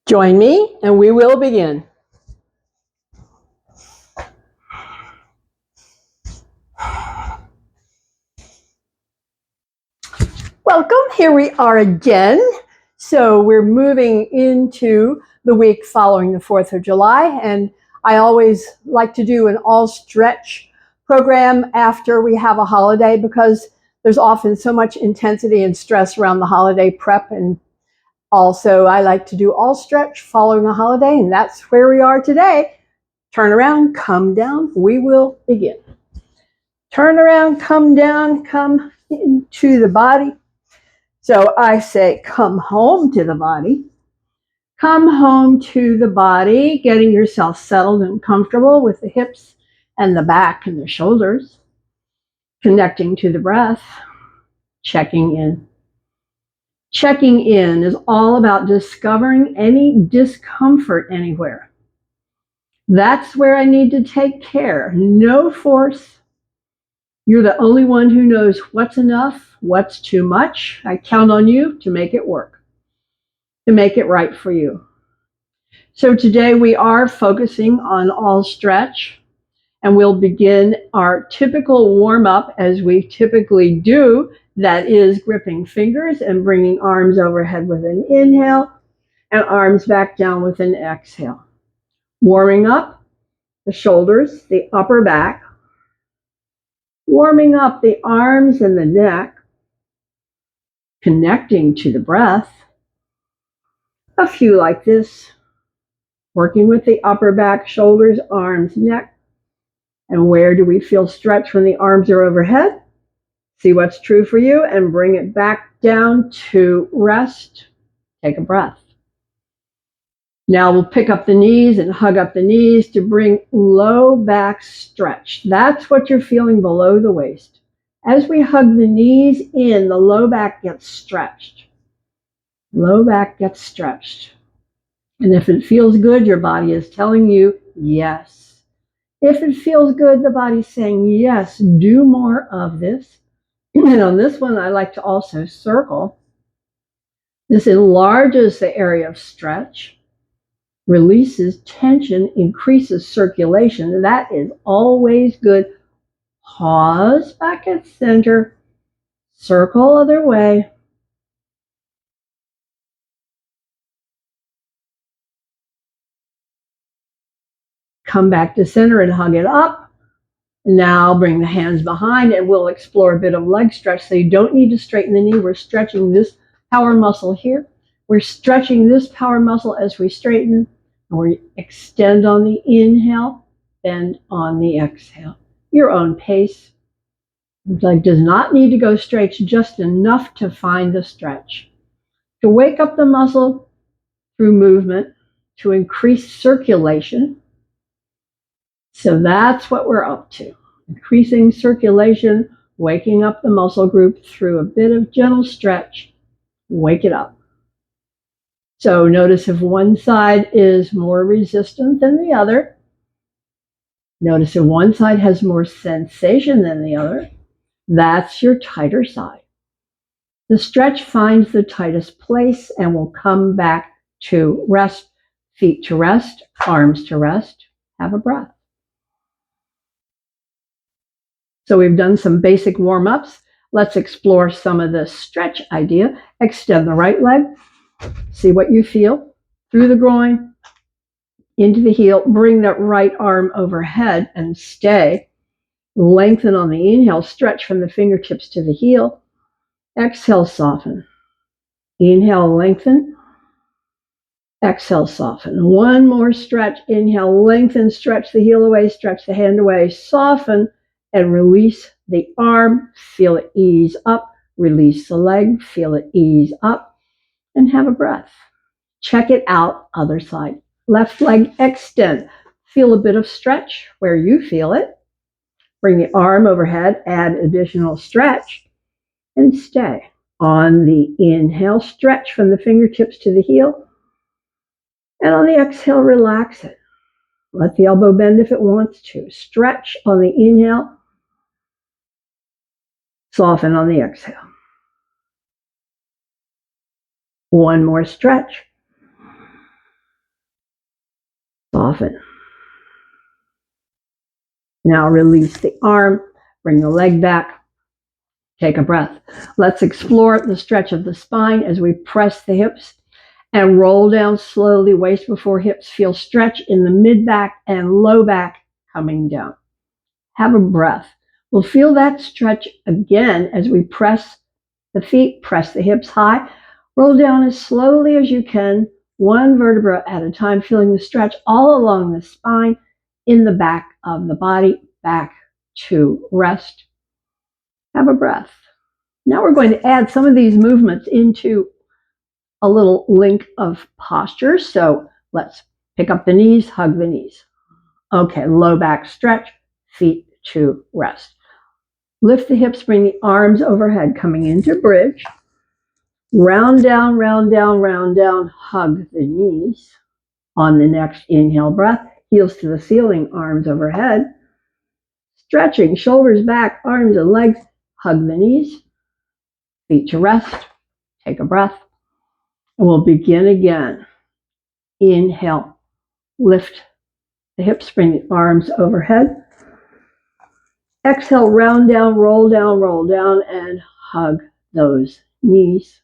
Join me and we will begin. Welcome, here we are again. So we're moving into the week following the 4th of July, and I always like to do an all stretch program after we have a holiday because there's often so much intensity and stress around the holiday prep, and also I like to do all stretch following a holiday, and that's where we are today. Turn around, come down, we will begin. Turn around, come down, come into the body. So I say, come home to the body. Come home to the body, getting yourself settled and comfortable with the hips and the back and the shoulders. Connecting to the breath, checking in. Checking in is all about discovering any discomfort anywhere. That's where I need to take care. No force. You're the only one who knows what's enough, what's too much. I count on you to make it work, to make it right for you. So today we are focusing on all stretch, and we'll begin our typical warm-up as we typically do. That is gripping fingers and bringing arms overhead with an inhale and arms back down with an exhale. Warming up the shoulders, the upper back. Warming up the arms and the neck. Connecting to the breath. A few like this. Working with the upper back, shoulders, arms, neck. And where do we feel stretch when the arms are overhead? See what's true for you and bring it back down to rest. Take a breath. Now we'll pick up the knees and hug up the knees to bring low back stretch. That's what you're feeling below the waist. As we hug the knees in, the low back gets stretched. Low back gets stretched. And if it feels good, your body is telling you yes. If it feels good, the body's saying yes, do more of this. And on this one, I like to also circle. This enlarges the area of stretch, releases tension, increases circulation. That is always good. Pause back at center, circle other way. Come back to center and hug it up. Now bring the hands behind and we'll explore a bit of leg stretch. So you don't need to straighten the knee. We're stretching this power muscle here. We're stretching this power muscle as we straighten. And we extend on the inhale, bend on the exhale. Your own pace. The leg does not need to go straight, just enough to find the stretch. To wake up the muscle through movement, to increase circulation. So that's what we're up to. Increasing circulation, waking up the muscle group through a bit of gentle stretch. Wake it up. So notice if one side is more resistant than the other. Notice if one side has more sensation than the other. That's your tighter side. The stretch finds the tightest place and will come back to rest. Feet to rest, arms to rest. Have a breath. So we've done some basic warm-ups. Let's explore some of the stretch idea. Extend the right leg. See what you feel. Through the groin, into the heel. Bring that right arm overhead and stay. Lengthen on the inhale. Stretch from the fingertips to the heel. Exhale, soften. Inhale, lengthen. Exhale, soften. One more stretch. Inhale, lengthen. Stretch the heel away. Stretch the hand away. Soften. And release the arm, feel it ease up, release the leg, feel it ease up, and have a breath. Check it out, other side. Left leg extend. Feel a bit of stretch where you feel it. Bring the arm overhead, add additional stretch, and stay. On the inhale, stretch from the fingertips to the heel. And on the exhale, relax it. Let the elbow bend if it wants to. Stretch on the inhale. Soften on the exhale. One more stretch. Soften. Now release the arm, bring the leg back, take a breath. Let's explore the stretch of the spine as we press the hips and roll down slowly, waist before hips. Feel stretch in the mid-back and low back coming down. Have a breath. We'll feel that stretch again as we press the feet, press the hips high. Roll down as slowly as you can, one vertebra at a time, feeling the stretch all along the spine, in the back of the body, back to rest. Have a breath. Now we're going to add some of these movements into a little link of posture. So let's pick up the knees, hug the knees. Okay, low back stretch, feet to rest. Lift the hips, bring the arms overhead, coming into bridge. Round down, round down, round down, hug the knees. On the next inhale breath, heels to the ceiling, arms overhead. Stretching, shoulders back, arms and legs, hug the knees. Feet to rest, take a breath. And we'll begin again. Inhale, lift the hips, bring the arms overhead. Exhale, round down, and hug those knees.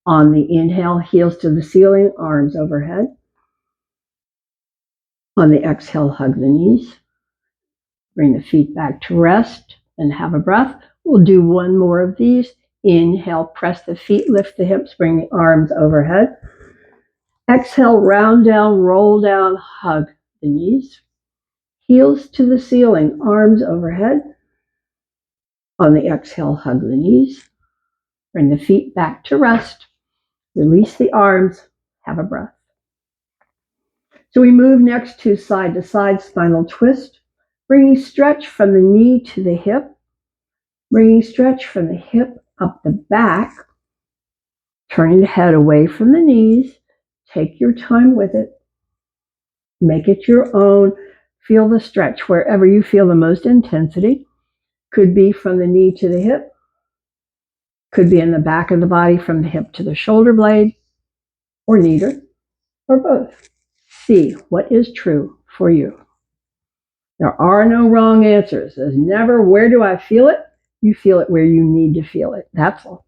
On the inhale, heels to the ceiling, arms overhead. On the exhale, hug the knees. Bring the feet back to rest and have a breath. We'll do one more of these. Inhale, press the feet, lift the hips, bring the arms overhead. Exhale, round down, roll down, hug the knees. Heels to the ceiling, arms overhead. On the exhale, hug the knees. Bring the feet back to rest. Release the arms. Have a breath. So we move next to side spinal twist, bringing stretch from the knee to the hip, bringing stretch from the hip up the back, turning the head away from the knees. Take your time with it. Make it your own. Feel the stretch wherever you feel the most intensity. Could be from the knee to the hip. Could be in the back of the body from the hip to the shoulder blade, or neither, or both. See what is true for you. There are no wrong answers. There's never, where do I feel it? You feel it where you need to feel it. That's all.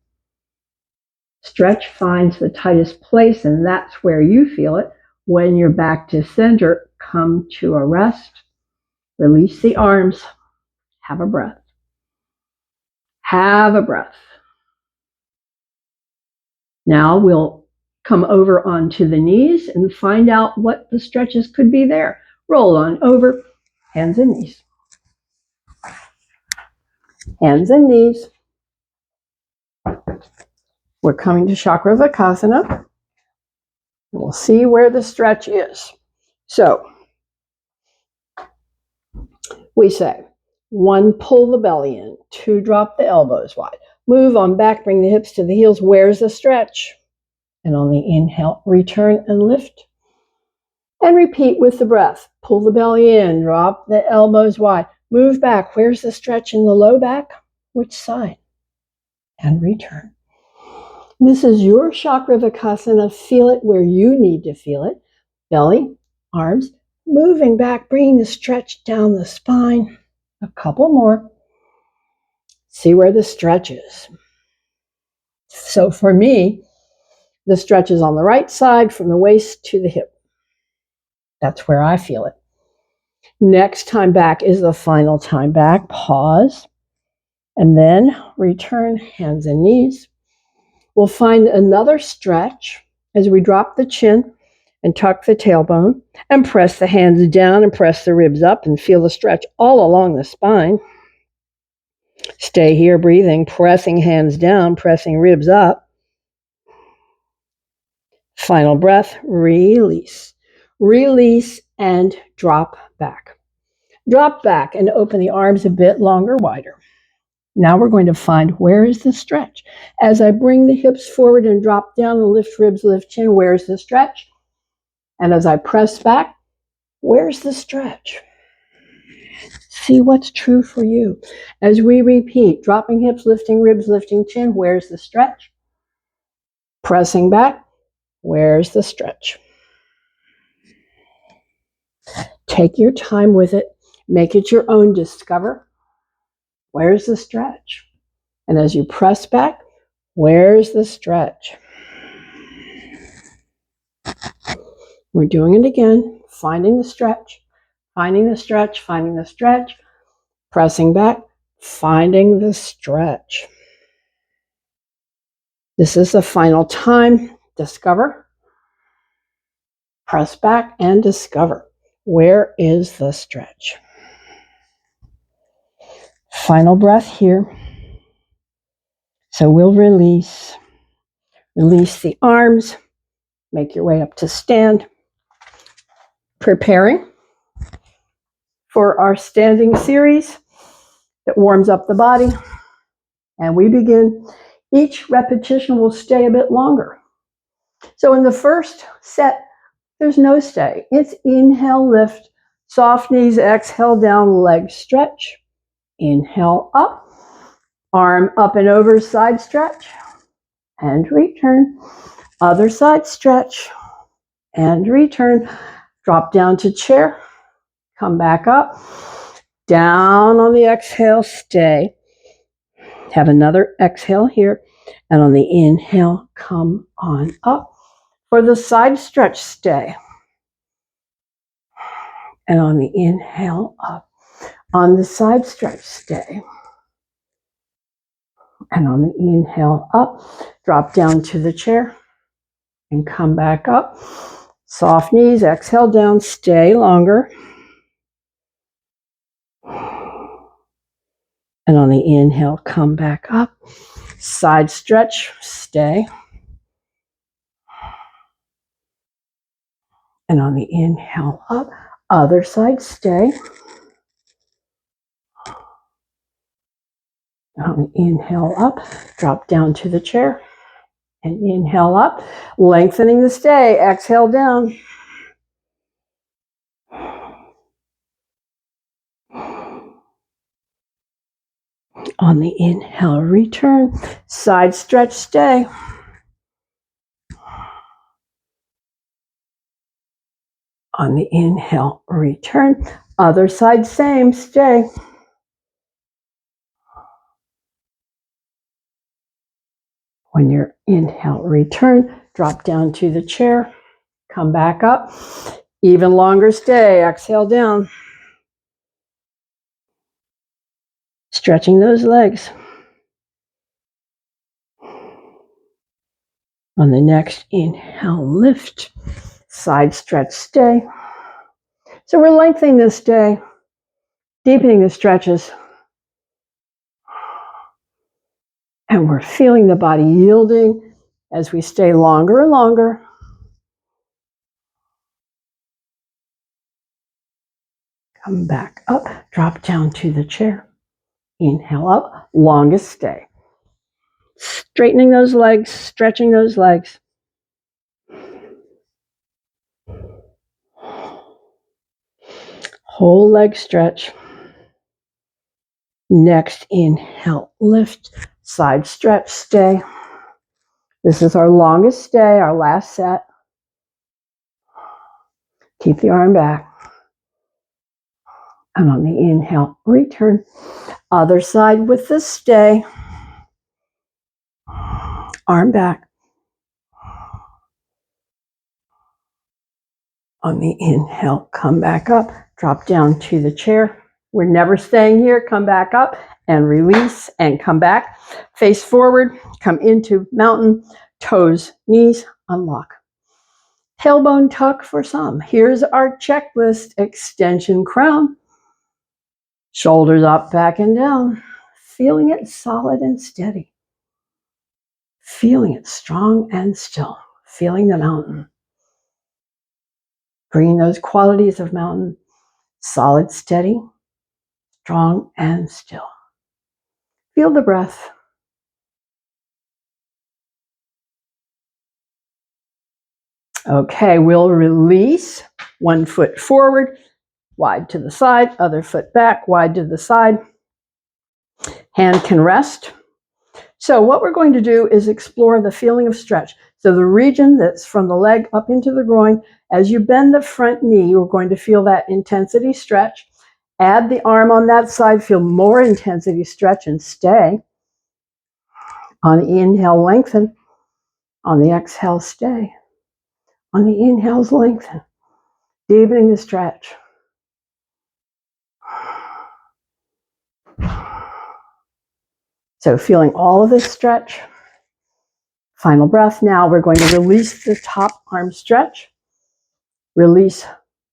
Stretch finds the tightest place, and that's where you feel it. When you're back to center, come to a rest. Release the arms. Have a breath. Have a breath. Now we'll come over onto the knees and find out what the stretches could be there. Roll on over, hands and knees. Hands and knees. We're coming to Chakravakasana. We'll see where the stretch is. So we say 1, pull the belly in. 2, drop the elbows wide. Move on back, bring the hips to the heels. Where's the stretch? And on the inhale, return and lift. And repeat with the breath. Pull the belly in, drop the elbows wide. Move back. Where's the stretch in the low back? Which side? And return. This is your Chakravakasana. Feel it where you need to feel it. Belly, arms, moving back, bringing the stretch down the spine. A couple more. See where the stretch is. So for me, the stretch is on the right side from the waist to the hip. That's where I feel it. Next time back is the final time back. Pause. And then return, hands and knees. We'll find another stretch as we drop the chin and tuck the tailbone and press the hands down and press the ribs up and feel the stretch all along the spine. Stay here breathing, pressing hands down, pressing ribs up. Final breath, release. Release and drop back. Drop back and open the arms a bit longer, wider. Now we're going to find where is the stretch. As I bring the hips forward and drop down and lift ribs, lift chin, where's the stretch? And as I press back, where's the stretch? See what's true for you. As we repeat, dropping hips, lifting ribs, lifting chin, where's the stretch? Pressing back, where's the stretch? Take your time with it. Make it your own. Discover where's the stretch. And as you press back, where's the stretch? We're doing it again, finding the stretch, finding the stretch, finding the stretch, pressing back, finding the stretch. This is the final time. Discover, press back, and discover. Where is the stretch? Final breath here. So we'll release. Release the arms. Make your way up to stand. Preparing for our standing series that warms up the body. And we begin. Each repetition will stay a bit longer. So in the first set, there's no stay. It's inhale, lift, soft knees, exhale down, leg stretch. Inhale up, arm up and over, side stretch, and return. Other side stretch, and return. Drop down to chair, come back up, down on the exhale, stay. Have another exhale here, and on the inhale, come on up. For the side stretch, stay. And on the inhale, up. On the side stretch, stay. And on the inhale, up. Drop down to the chair and come back up. Soft knees, exhale down, stay longer. And on the inhale, come back up. Side stretch, stay. And on the inhale, up. Other side, stay. And on the inhale, up. Drop down to the chair. And inhale up. Lengthening the stay. Exhale down. On the inhale, return. Side stretch, stay. On the inhale, return. Other side, same, stay. When you're inhale, return. Drop down to the chair. Come back up. Even longer stay. Exhale down. Stretching those legs. On the next inhale, lift. Side stretch, stay. So we're lengthening this stay, deepening the stretches. And we're feeling the body yielding as we stay longer and longer. Come back up, drop down to the chair. Inhale up, longest stay. Straightening those legs, stretching those legs. Whole leg stretch. Next inhale, lift, side stretch, stay. This is our longest stay, our last set. Keep the arm back. And on the inhale, return. Other side with the stay. Arm back. On the inhale, come back up. Drop down to the chair. We're never staying here. Come back up and release and come back. Face forward. Come into mountain. Toes, knees, unlock. Tailbone tuck for some. Here's our checklist. Extension crown. Shoulders up, back and down. Feeling it solid and steady. Feeling it strong and still. Feeling the mountain. Bringing those qualities of mountain. Solid, steady, strong, and still. Feel the breath. Okay, we'll release. One foot forward, wide to the side, other foot back, wide to the side. Hand can rest. So what we're going to do is explore the feeling of stretch. So the region that's from the leg up into the groin, as you bend the front knee, you're going to feel that intensity stretch. Add the arm on that side, feel more intensity stretch and stay. On the inhale, lengthen. On the exhale, stay. On the inhales, lengthen. Deepening the stretch. So feeling all of this stretch. Final breath. Now we're going to release the top arm stretch. Release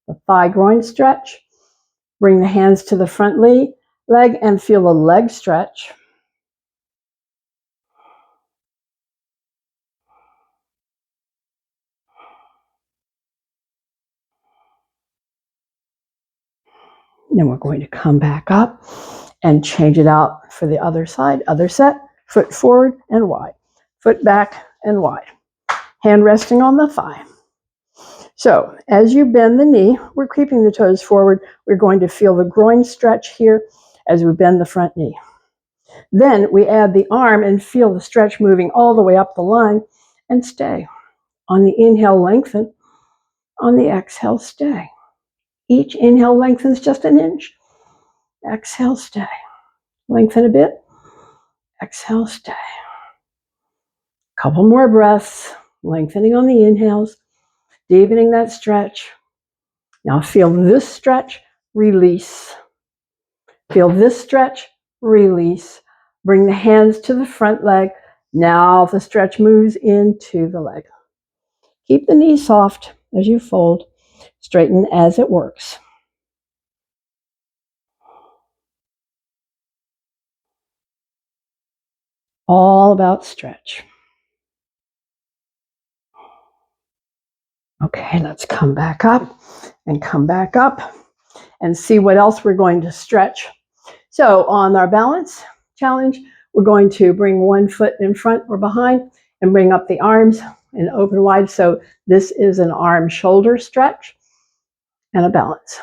the thigh groin stretch. Bring the hands to the front leg and feel the leg stretch. Then we're going to come back up and change it out for the other side. Other set, foot forward and wide. Foot back and wide. Hand resting on the thigh. So as you bend the knee, we're keeping the toes forward. We're going to feel the groin stretch here as we bend the front knee. Then we add the arm and feel the stretch moving all the way up the line and stay. On the inhale, lengthen. On the exhale, stay. Each inhale lengthens just an inch. Exhale, stay. Lengthen a bit. Exhale, stay. Couple more breaths, lengthening on the inhales, deepening that stretch. Now feel this stretch, release. Feel this stretch, release. Bring the hands to the front leg. Now the stretch moves into the leg. Keep the knee soft as you fold. Straighten as it works. All about stretch. Okay, let's come back up and see what else we're going to stretch. So on our balance challenge, we're going to bring one foot in front or behind and bring up the arms and open wide. So this is an arm shoulder stretch and a balance.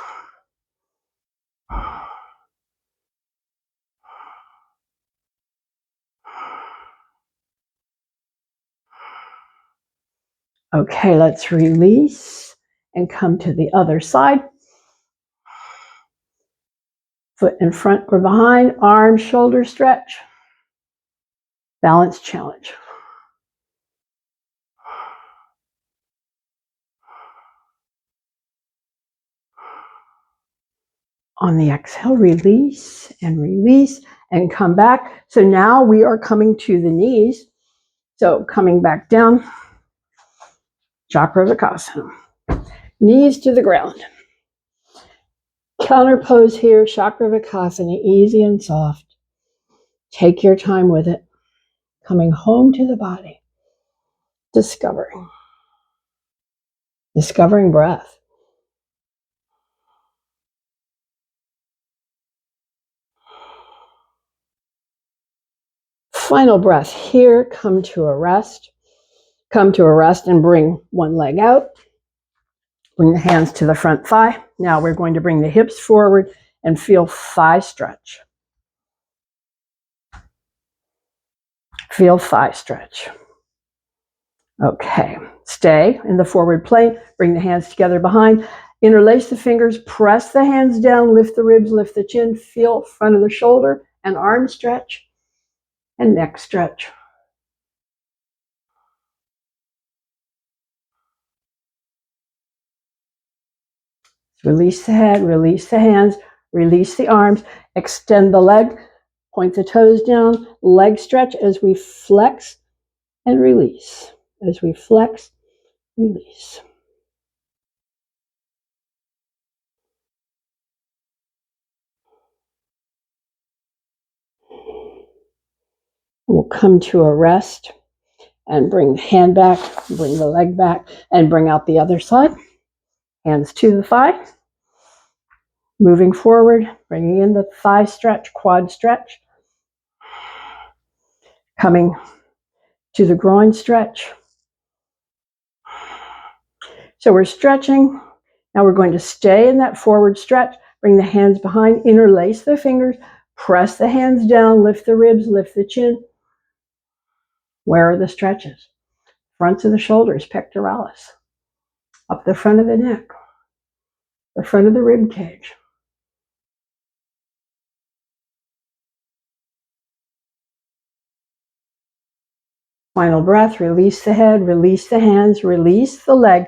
Okay, let's release and come to the other side. Foot in front or behind, arm, shoulder stretch. Balance challenge. On the exhale, release and come back. So now we are coming to the knees. So coming back down, Chakravarkasana. Knees to the ground. Counter pose here, Chakravarkasana, easy and soft. Take your time with it. Coming home to the body. Discovering breath. Final breath here, come to a rest. Come to a rest and bring one leg out. Bring the hands to the front thigh. Now we're going to bring the hips forward and feel thigh stretch. Feel thigh stretch. Okay, stay in the forward plane. Bring the hands together behind. Interlace the fingers, press the hands down, lift the ribs, lift the chin, feel front of the shoulder and arm stretch and neck stretch. Release the head, release the hands, release the arms, extend the leg, point the toes down, leg stretch as we flex and release. As we flex, release. We'll come to a rest and bring the hand back, bring the leg back, and bring out the other side. Hands to the thigh. Moving forward, bringing in the thigh stretch, quad stretch. Coming to the groin stretch. So we're stretching. Now we're going to stay in that forward stretch. Bring the hands behind, interlace the fingers, press the hands down, lift the ribs, lift the chin. Where are the stretches? Fronts of the shoulders, pectoralis. Up the front of the neck, the front of the rib cage. Final breath, release the head, release the hands, release the leg.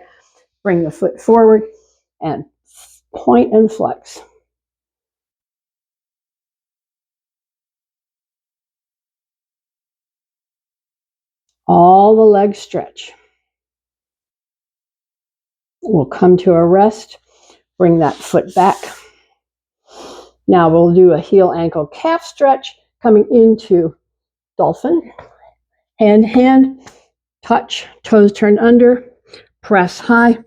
Bring the foot forward and point and flex. All the legs stretch. We'll come to a rest. Bring that foot back. Now we'll do a heel, ankle, calf stretch, coming into dolphin. Hand, touch, toes turned under, press high,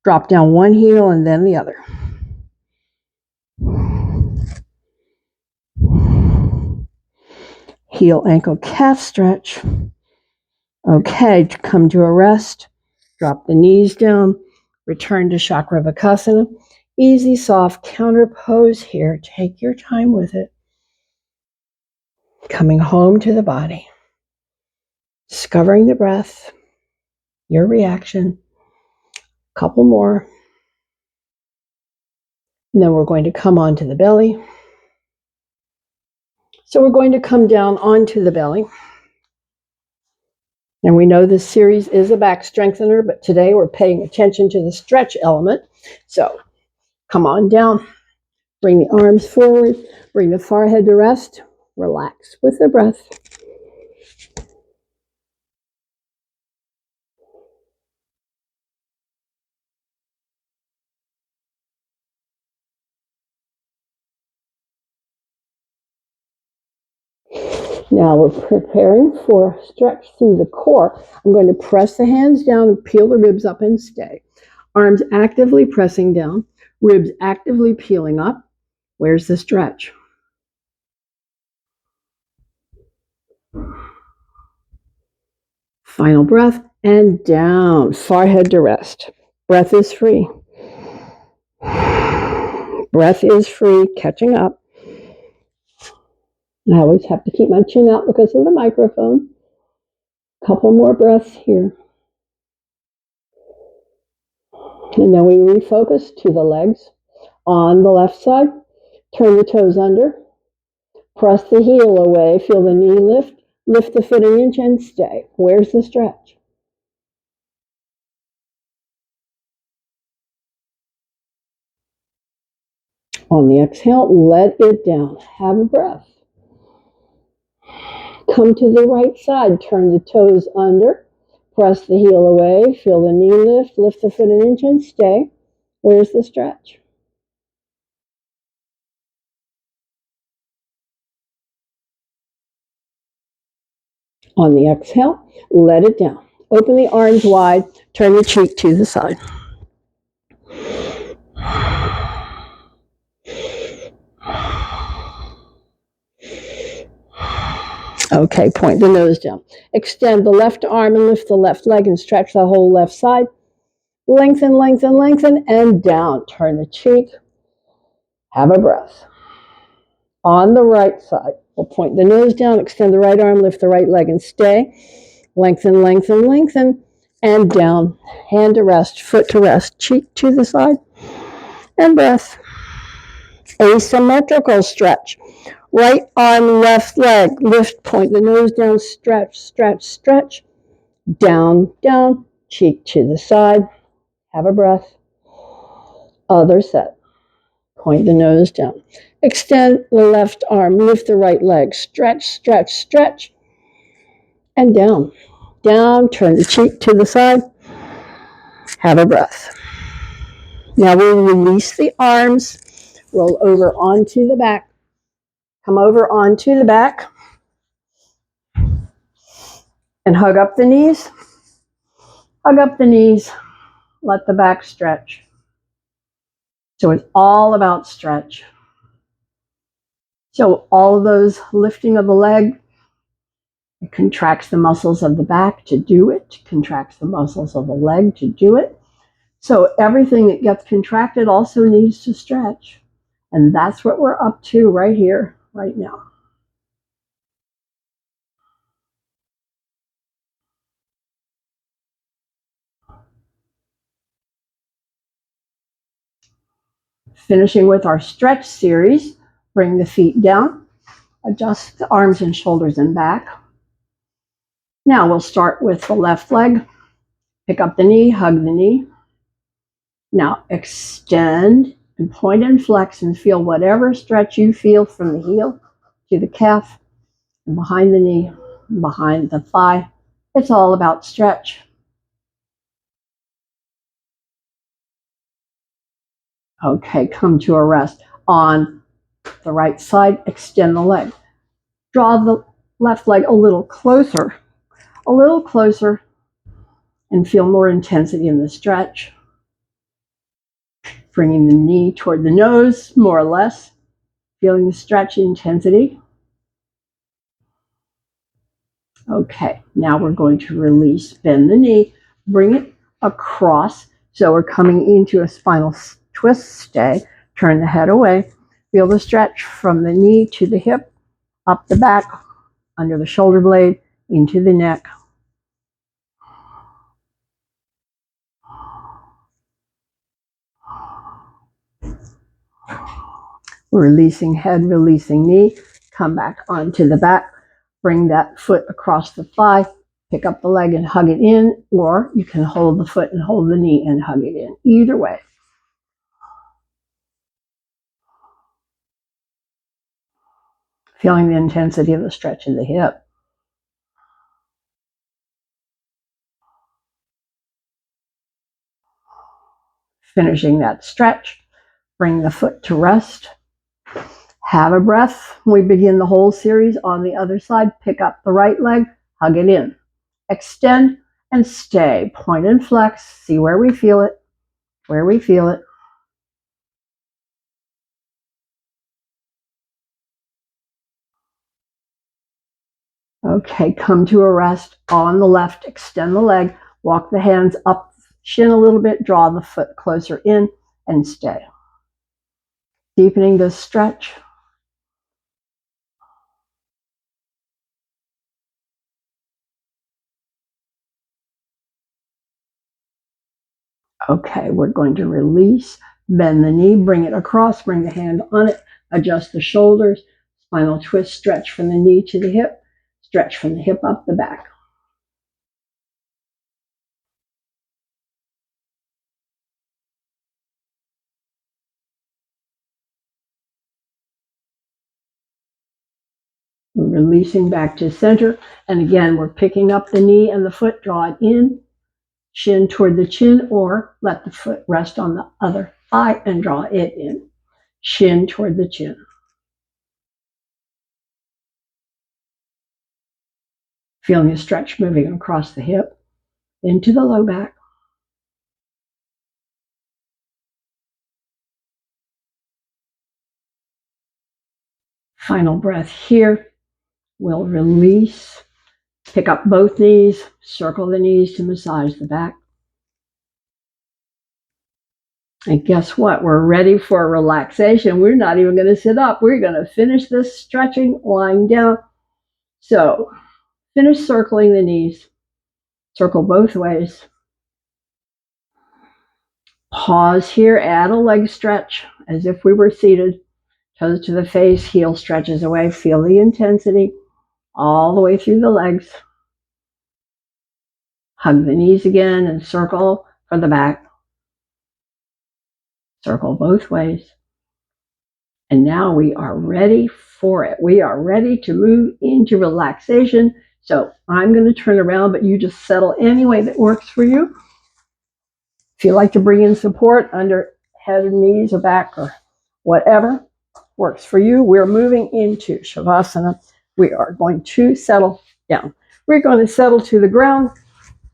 drop down one heel and then the other. Heel, ankle, calf stretch. Okay, come to a rest. Drop the knees down. Return to Chakravakasana. Easy, soft counter pose here. Take your time with it. Coming home to the body. Discovering the breath. Your reaction. Couple more. And then we're going to come onto the belly. So we're going to come down onto the belly. And we know this series is a back strengthener, but today we're paying attention to the stretch element. So come on down. Bring the arms forward. Bring the forehead to rest. Relax with the breath. Now we're preparing for a stretch through the core. I'm going to press the hands down and peel the ribs up and stay. Arms actively pressing down, ribs actively peeling up. Where's the stretch? Final breath and down, forehead to rest. Breath is free. Breath is free, catching up. I always have to keep my chin out because of the microphone. Couple more breaths here. And then we refocus to the legs. On the left side, turn the toes under. Press the heel away. Feel the knee lift. Lift the foot an inch and stay. Where's the stretch? On the exhale, let it down. Have a breath. Come to the right side. Turn the toes under. Press the heel away. Feel the knee lift. Lift the foot an inch and stay. Where's the stretch? On the exhale, let it down. Open the arms wide. Turn the cheek to the side. Okay, point the nose down. Extend the left arm and lift the left leg and stretch the whole left side. Lengthen, lengthen, lengthen, and down. Turn the cheek. Have a breath. On the right side, we'll point the nose down, extend the right arm, lift the right leg, and stay. Lengthen, lengthen, lengthen, and down. Hand to rest, foot to rest, cheek to the side, and breath. Asymmetrical stretch. Right arm, left leg, lift, point the nose down, stretch, stretch, stretch. Down, down, cheek to the side. Have a breath. Other set. Point the nose down. Extend the left arm, lift the right leg, stretch, stretch, stretch, and down. Down, turn the cheek to the side. Have a breath. Now we'll release the arms, roll over onto the back. Come over onto the back and hug up the knees. Hug up the knees. Let the back stretch. So it's all about stretch. So all of those lifting of the leg, it contracts the muscles of the back to do it, contracts the muscles of the leg to do it. So everything that gets contracted also needs to stretch. And that's what we're up to right here, right now. Finishing with our stretch series, bring the feet down, adjust the arms and shoulders and back. Now we'll start with the left leg. Pick up the knee, hug the knee. Now extend and point and flex and feel whatever stretch you feel from the heel to the calf, and behind the knee, behind the thigh. It's all about stretch. Okay, come to a rest. On the right side, extend the leg. Draw the left leg a little closer, and feel more intensity in the stretch. Bringing the knee toward the nose, more or less, feeling the stretch intensity. Okay, now we're going to release, bend the knee, bring it across. So we're coming into a spinal twist stay. Turn the head away. Feel the stretch from the knee to the hip, up the back, under the shoulder blade, into the neck. Releasing head, releasing knee. Come back onto the back. Bring that foot across the thigh. Pick up the leg and hug it in, or you can hold the foot and hold the knee and hug it in. Either way. Feeling the intensity of the stretch in the hip. Finishing that stretch. Bring the foot to rest. Have a breath. We begin the whole series on the other side. Pick up the right leg, hug it in. Extend and stay. Point and flex. See where we feel it. Where we feel it. Okay, come to a rest on the left. Extend the leg. Walk the hands up, shin a little bit. Draw the foot closer in and stay. Deepening this stretch. Okay, we're going to release, bend the knee, bring it across, bring the hand on it, adjust the shoulders, spinal twist, stretch from the knee to the hip, stretch from the hip up the back. We're releasing back to center, and again, we're picking up the knee and the foot, draw it in, shin toward the chin, or let the foot rest on the other thigh and draw it in, shin toward the chin. Feeling a stretch moving across the hip, into the low back. Final breath here. We'll release, pick up both knees, circle the knees to massage the back. And guess what? We're ready for relaxation. We're not even going to sit up. We're going to finish this stretching lying down. So finish circling the knees. Circle both ways. Pause here. Add a leg stretch as if we were seated. Toes to the face. Heel stretches away. Feel the intensity all the way through the legs. Hug the knees again and circle for the back. Circle both ways. And now we are ready for it. We are ready to move into relaxation. So I'm going to turn around, but you just settle any way that works for you. If you like to bring in support under head or knees or back or whatever works for you, we're moving into Shavasana. We are going to settle down. We're going to settle to the ground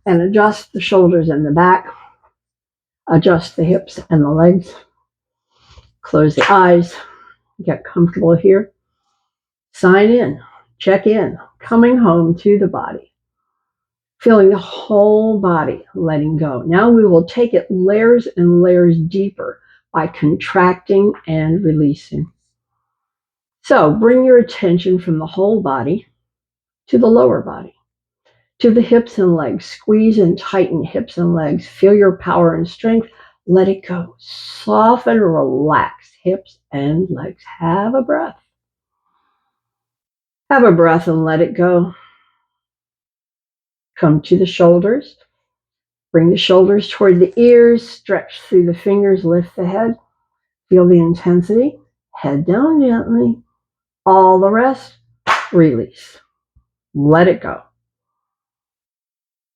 and adjust the shoulders and the back. Adjust the hips and the legs. Close the eyes. Get comfortable here. Sign in. Check in. Coming home to the body. Feeling the whole body letting go. Now we will take it layers and layers deeper by contracting and releasing. So bring your attention from the whole body to the lower body, to the hips and legs. Squeeze and tighten hips and legs. Feel your power and strength Let it go. Soften, relax hips and legs. Have a breath. Have a breath and let it go. Come to the shoulders. Bring the shoulders toward the ears. Stretch through the fingers. Lift the head. Feel the intensity. Head down gently. All the rest, release. Let it go.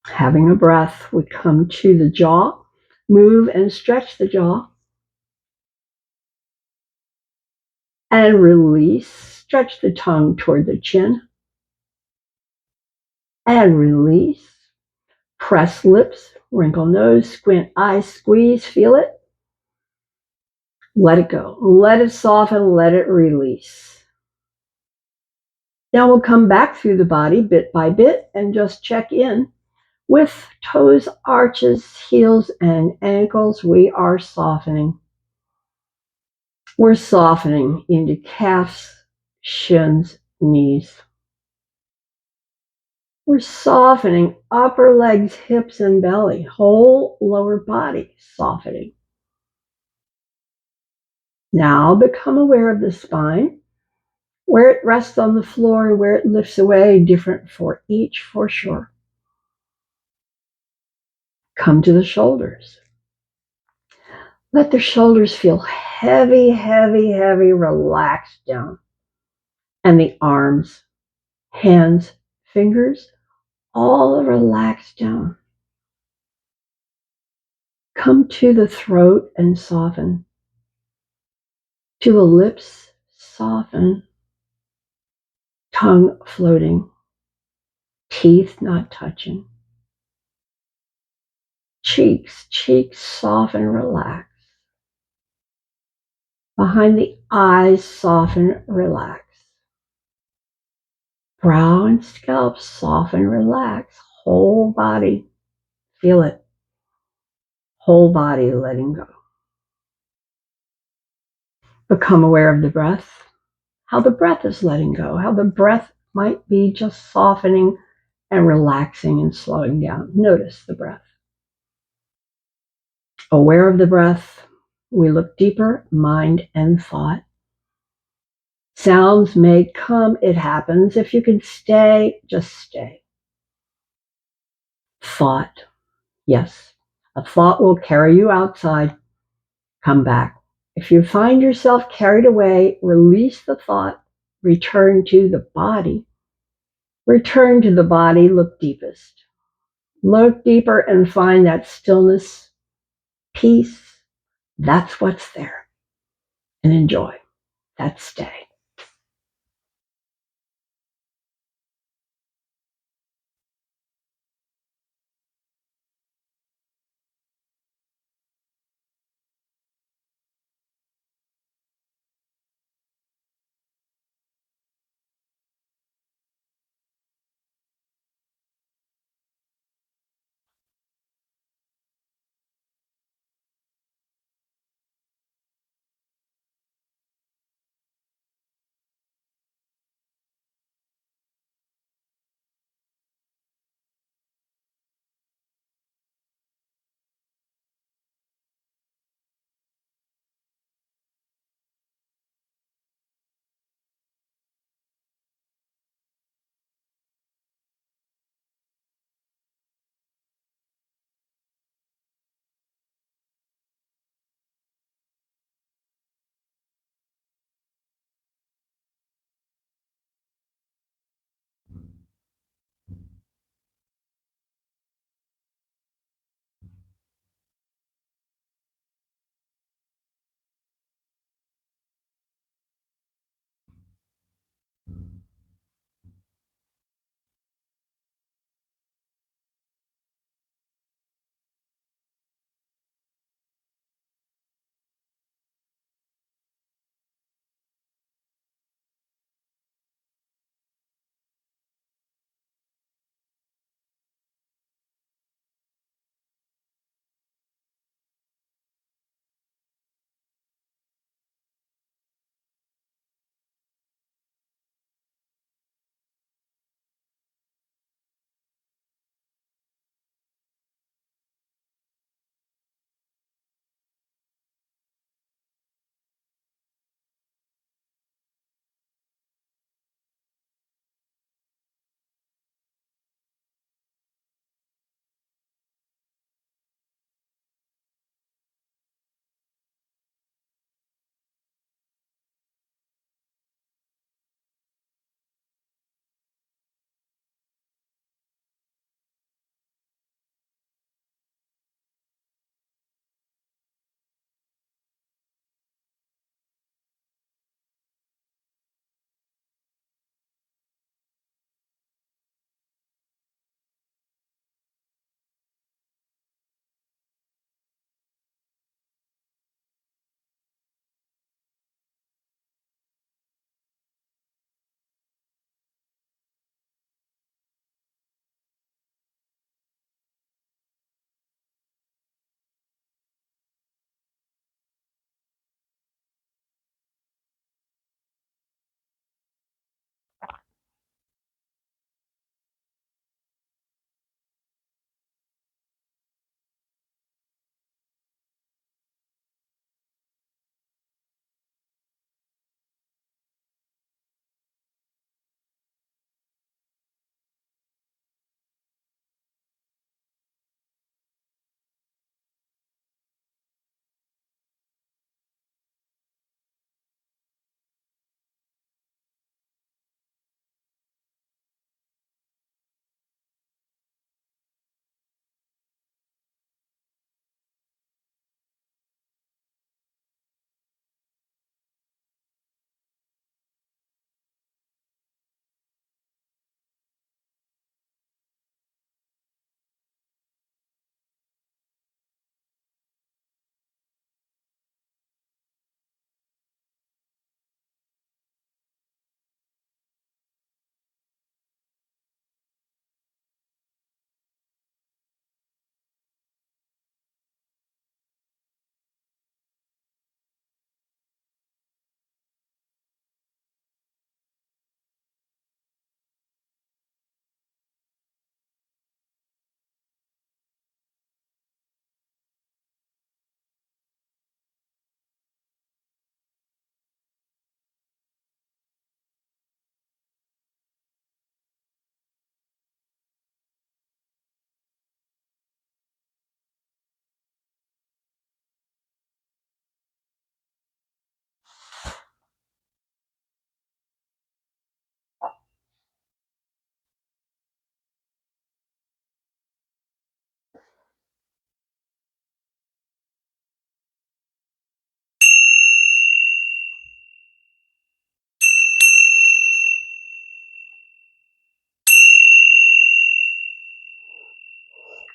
Having a breath, we come to the jaw. Move and stretch the jaw. And release. Stretch the tongue toward the chin. And release. Press lips, wrinkle nose, squint eyes, squeeze, feel it. Let it go. Let it soften, let it release. Now we'll come back through the body bit by bit and just check in with toes, arches, heels, and ankles. We are softening. We're softening into calves, shins, knees. We're softening upper legs, hips, and belly, whole lower body softening. Now become aware of the spine, where it rests on the floor, where it lifts away, different for each for sure. Come to the shoulders. Let the shoulders feel heavy, heavy, heavy, relaxed down. And the arms, hands, fingers, all relaxed down. Come to the throat and soften. To the lips, soften. Tongue floating. Teeth not touching. Cheeks, soften, relax. Behind the eyes, soften, relax. Brow and scalp, soften, relax. Whole body, feel it. Whole body letting go. Become aware of the breath, how the breath is letting go, how the breath might be just softening and relaxing and slowing down. Notice the breath. Aware of the breath, we look deeper, mind and thought. Sounds may come, it happens. If you can stay, just stay. Thought, yes, a thought will carry you outside. Come back. If you find yourself carried away, release the thought, return to the body. Return to the body, look deepest. Look deeper and find that stillness, peace. That's what's there. And enjoy that stay.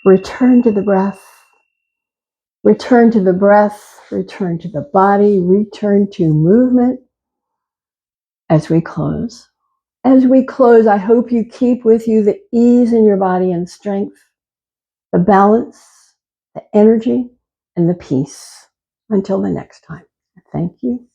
Return to the breath. Return to the breath. Return to the body. Return to movement as we close. As we close, I hope you keep with you the ease in your body and strength, the balance, the energy, and the peace. Until the next time. Thank you.